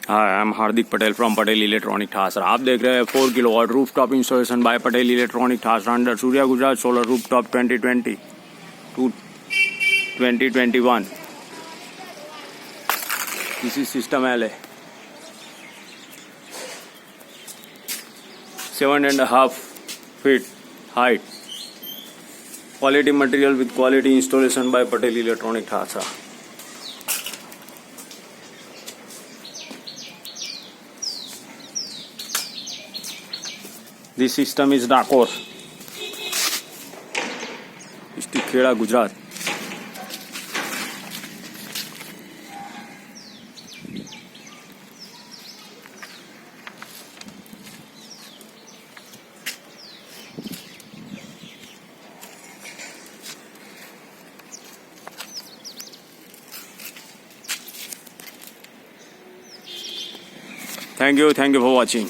Hi I am Hardik Patel from Patel electronic Thasra. आप देख रहे हैं 4 kilowatt rooftop installation by Patel electronic Thasra under Surya Gujarat solar rooftop 2020 to 2021। This is system LA 7.5 feet height, quality material with quality installation by Patel Electronic Thasra। This system is dakor, district kheda, Gujarat। Thank you for watching।